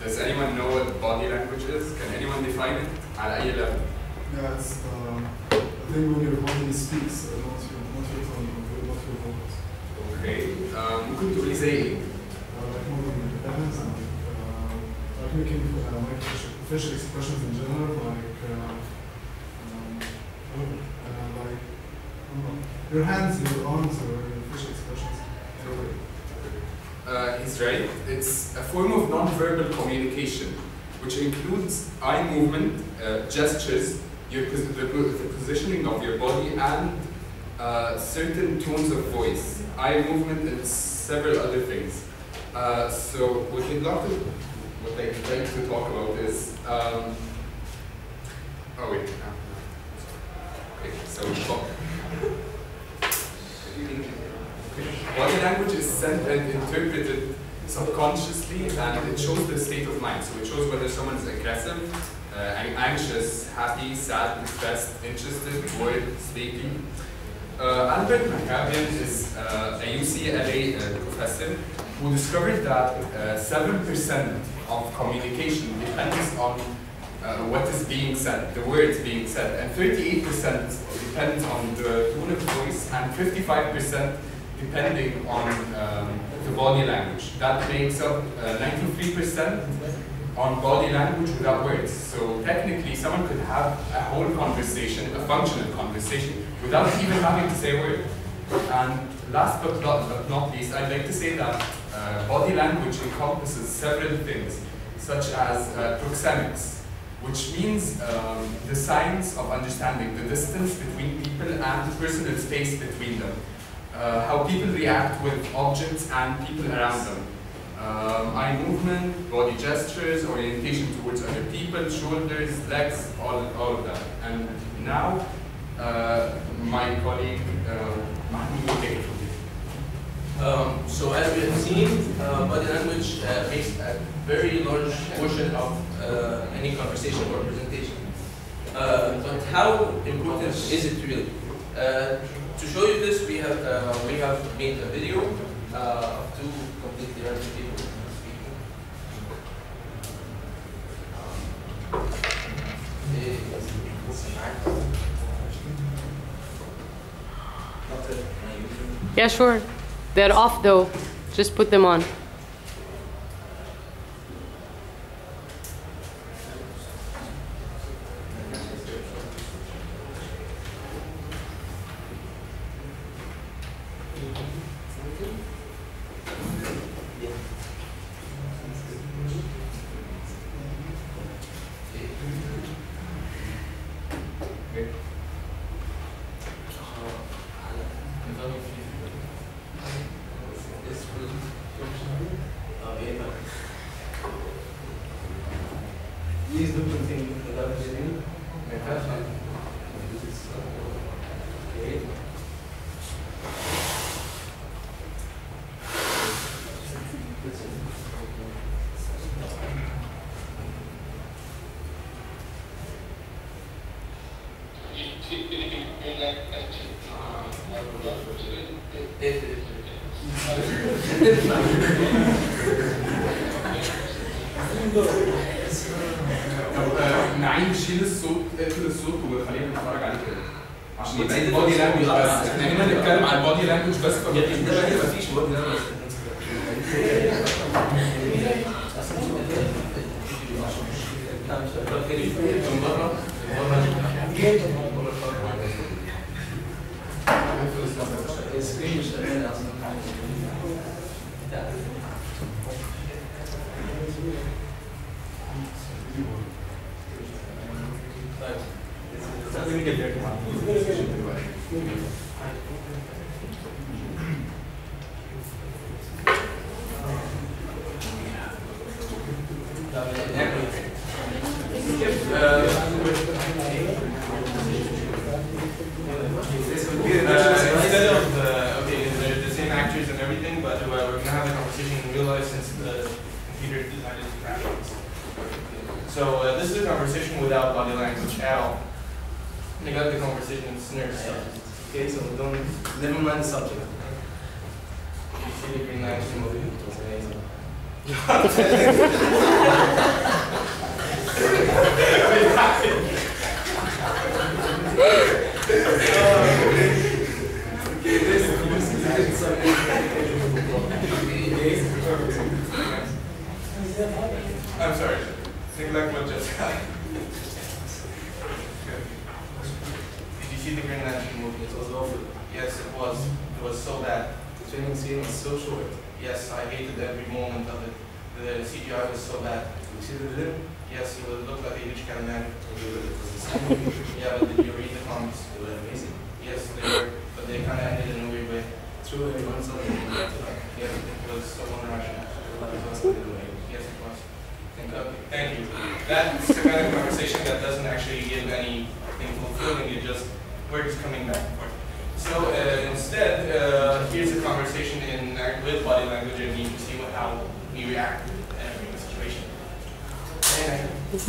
Does anyone know what body language is? Can anyone define it? على أي level? Yeah, it's I think when your body speaks, not your tongue, not your vocals. Okay. ممكن تقولي زي إيه؟ Like moving independence and like making facial expressions in general, like your hands, your arms, or your facial expressions. He's right. It's a form of non-verbal communication, which includes eye movement, gestures, the positioning of your body, and certain tones of voice, eye movement, and several other things. So what I'd like to talk about is, oh wait, okay, so body language is sent and interpreted subconsciously, and it shows the state of mind. So it shows whether someone is aggressive, anxious, happy, sad, depressed, interested, bored, sleepy. Albert Mehrabian is a UCLA professor who discovered that 7% of communication depends on what is being said, the words being said, and 38% depends on the tone of voice, and 55% depending on the body language. That makes up 93% on body language without words. So technically, someone could have a whole conversation, a functional conversation, without even having to say a word. And last but not least, I'd like to say that body language encompasses several things, such as proxemics, which means the science of understanding the distance between people and the personal space between them. How people react with objects and people around them. Eye movement, body gestures, orientation towards other people, shoulders, legs, all of that. And now, my colleague Mahmoud will take it from here. So as we have seen, body language makes a very large portion of any conversation or presentation. But how important is it really? To show you this, we have made a video of two completely random people speaking. Yeah, sure. They're off though. Just put them on. نعيم شيل الصوت، اقفل الصوت وخلينا نتفرج عليه كده عشان يبقى البودي لانجوج بس. احنا هنا بنتكلم على البودي لانجوج بس، مفيش بودي لانجوج. I'm sorry. Neglect what just happened. Did you see the Green Lantern movie? It was awful. Yes, it was. It was so bad. The training scene was so short. Yes, I hated every moment of it. The CGI was so bad. You see the villain? Yes, he would look like a huge kind of man. It was the same. Yeah, but did you read the comics? They were amazing. Yes, they were, but they kind of ended in a weird way. True, everyone saw them. Yeah, it was so unrational. Yes, it was. Thank you. That's the kind of conversation that doesn't actually give anything fulfilling. We're just coming back and forth. So instead, here's a conversation with body language, and you can see how we react in every situation. You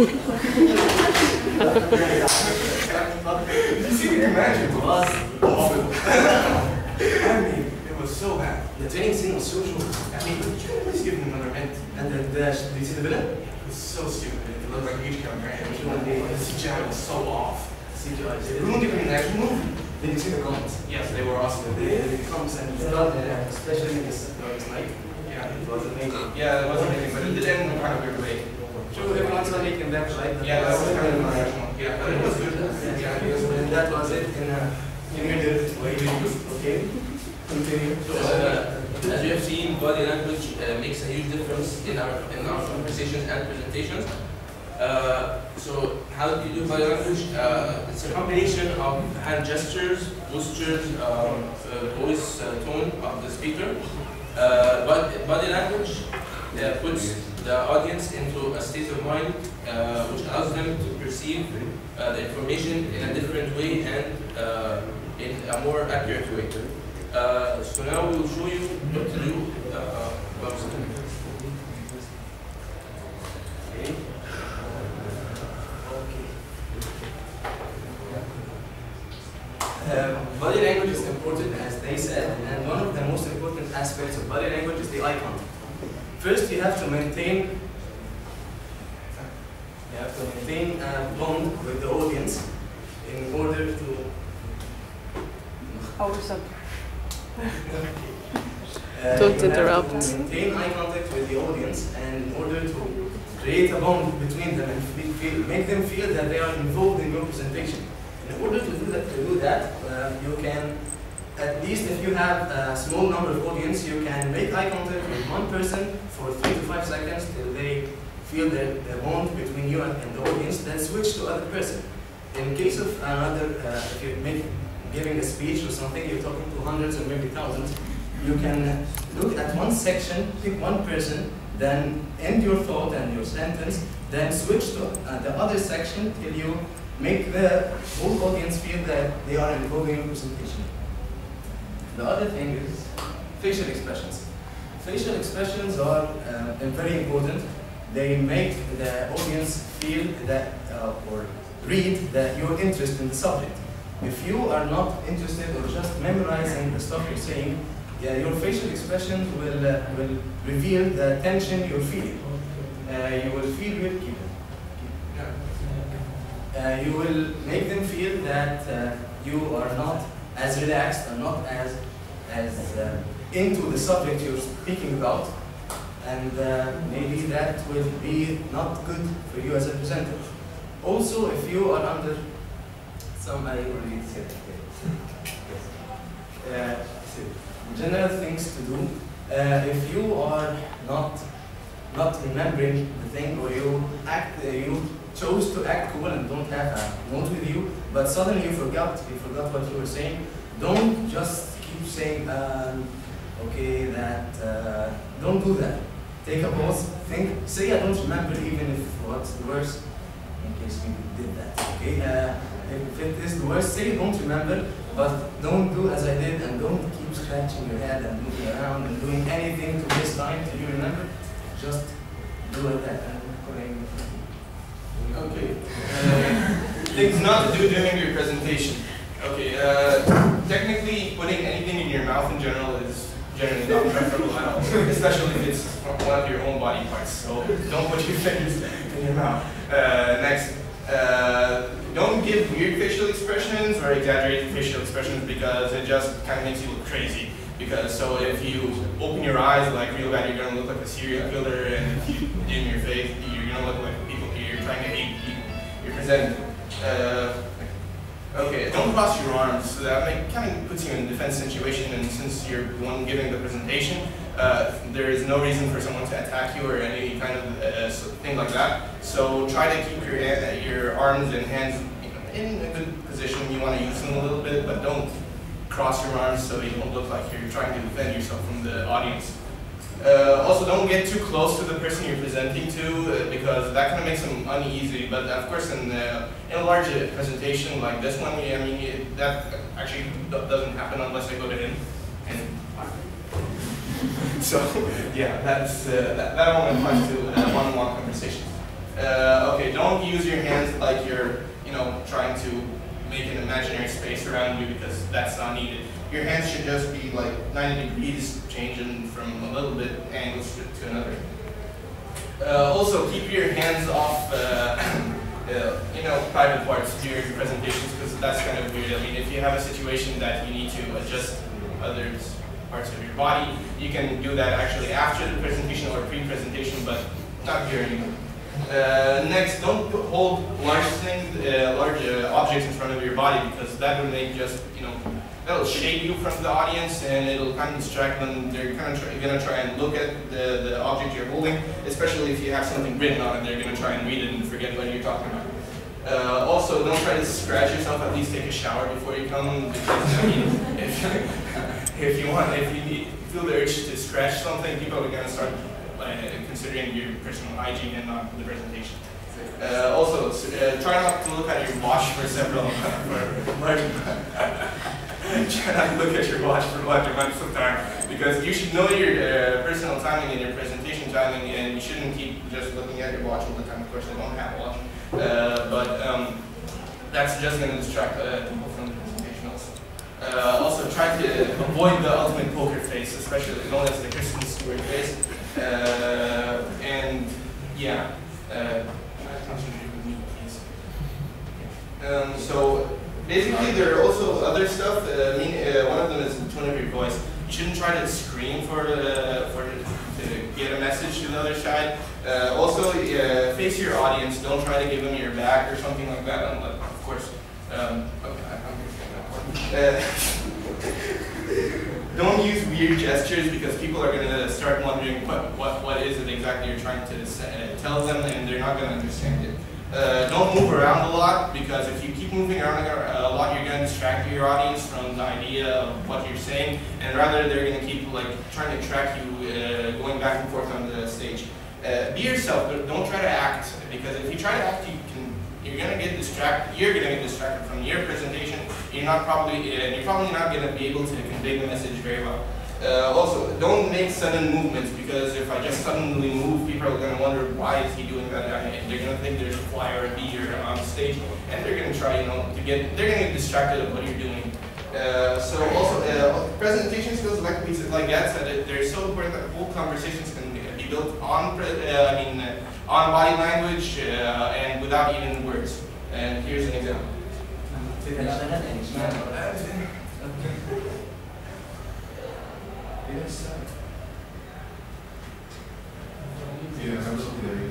see the imagine it was awful. I mean, it was so bad. The training scene was so short. I mean, let's give him another minute. And did you see the villain? It was so stupid. It looked like a huge camera. The CGI was so off. CGI. We won't even an actual movie. Did you see the comments? Yes, they were awesome. The comments and stuff, especially in this night. Yeah, It was amazing. yeah, it was amazing, but it did end in a kind of weird way. True, everyone saw making them right? Yeah, that was kind of irrational. Yeah, but it was good. Yeah, and that was it in a way. Okay, continue. As you have seen, body language makes a huge difference in our conversations and presentations. So how do you do body language? It's a combination of hand gestures, postures, voice tone of the speaker. But body language puts the audience into a state of mind which allows them to perceive the information in a different way and in a more accurate way. So now we will show you what to do. Body language is important, as they said, and one of the most important aspects of body language is the eye contact. First, you have to maintain a bond with the audience in order to. Don't interrupt. You have to maintain eye contact with the audience, and in order to create a bond between them and make them feel that they are involved in your presentation. In order to do that, you can, at least if you have a small number of audience, you can make eye contact with one person for 3 to 5 seconds till they feel the bond between you and the audience, then switch to other person. In case of another, if you're giving a speech or something, you're talking to hundreds or maybe thousands, you can look at one section, pick one person, then end your thought and your sentence, then switch to the other section till you make the whole audience feel that they are involved in your presentation. The other thing is facial expressions. Facial expressions are very important. They make the audience feel that or read that you're interested in the subject. If you are not interested or just memorizing the stuff you're saying, your facial expressions will reveal the tension you're feeling. You will feel really you will make them feel that you are not as relaxed or not as into the subject you're speaking about, and maybe that will be not good for you as a presenter. Also, if you are under some, I already said general things to do, if you are not remembering the thing, or you chose to act cool and don't have a note with you, but suddenly you forgot what you were saying, don't just keep saying, okay, that, don't do that. Take a pause, think, say I don't remember even if what's the worst, in case we did that, okay? If it is the worst, say you don't remember, but don't do as I did, and don't keep scratching your head and moving around and doing anything to waste time till you remember. Just do it and okay. Things not to do during your presentation. Okay. Technically, putting anything in your mouth in general is generally not preferable at all, especially if it's one of your own body parts. So don't put your fingers in your mouth. Next. Don't give weird facial expressions or exaggerated facial expressions, because it just kind of makes you look crazy. Because so if you open your eyes like real bad, you're gonna look like a serial killer, and if you present. Okay, don't cross your arms. So that kind of puts you in a defense situation, and since you're the one giving the presentation, there is no reason for someone to attack you or any kind of thing like that. So try to keep your arms and hands in a good position. You want to use them a little bit, but don't cross your arms so you don't look like you're trying to defend yourself from the audience. Also, don't get too close to the person you're presenting to because that kind of makes them uneasy. But of course, in a large presentation like this one, I mean, that actually doesn't happen unless I go to him. And so, yeah, that only applies to one-on-one conversations. Okay, don't use your hands like you're, trying to make an imaginary space around you because that's not needed. Your hands should just be like 90 degrees, changing from a little bit angles to another. Also, keep your hands off, private parts during presentations because that's kind of weird. I mean, if you have a situation that you need to adjust other parts of your body, you can do that actually after the presentation or pre-presentation, but not during. Next, don't hold large things, large objects in front of your body because that will make that'll shade you from the audience and it'll kind of distract them. They're kind of going to try and look at the object you're holding, especially if you have something written on it. They're going to try and read it and forget what you're talking about. Also, don't try to scratch yourself. At least take a shower before you come because I mean, if you feel the urge to scratch something, people are going to start considering your personal hygiene and not the presentation. Also, try not to look at your watch for try not to look at your watch for large amounts of time because you should know your personal timing and your presentation timing, and you shouldn't keep just looking at your watch all the time. Of course, I don't have a watch, but that's just going to distract people from the presentation also. Also, try to avoid the ultimate poker face, especially known as the Kristen Stewart face. And yeah, so basically there are also other stuff. One of them is the tone of your voice. You shouldn't try to scream to get a message to the other side. Also, face your audience. Don't try to give them your back or something like that. Of course, don't use weird gestures because people are going to start wondering what is it exactly you're trying to tell them, and they're not going to understand it. Don't move around a lot because if you keep moving around a lot, you're going to distract your audience from the idea of what you're saying, and rather they're going to keep trying to track you going back and forth on the stage. Be yourself, but don't try to act because if you try to act, you're going to get distracted. You're going to get distracted from your presentation. You're probably not going to be able to convey the message very well. Also, don't make sudden movements because if I just suddenly move, people are going to wonder why is he doing that. They're going to think there's a fly or a bee on stage, and they're going to try, they're going to get distracted of what you're doing. So also, presentation skills, like Gad said, they're so important that whole conversations can be built on, on body language and without even words. And here's an example. Yeah, absolutely.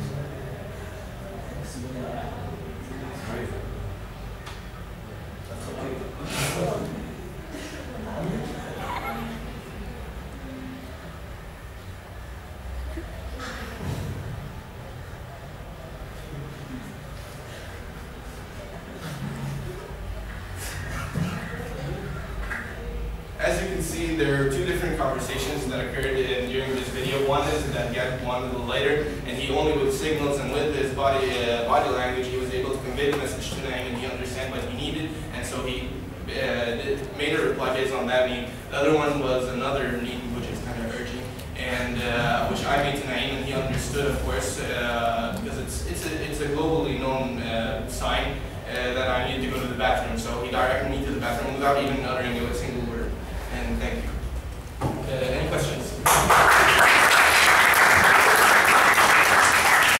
As you can see, there are two different conversations that occurred during this video. One is that Gad won a little later, and he only with signals and with his body language, he was able to convey the message to Naeem, and he understood what he needed, and so he made a reply based on that need. The other one was another need, which is kind of urgent, and which I made to Naeem, and he understood, of course,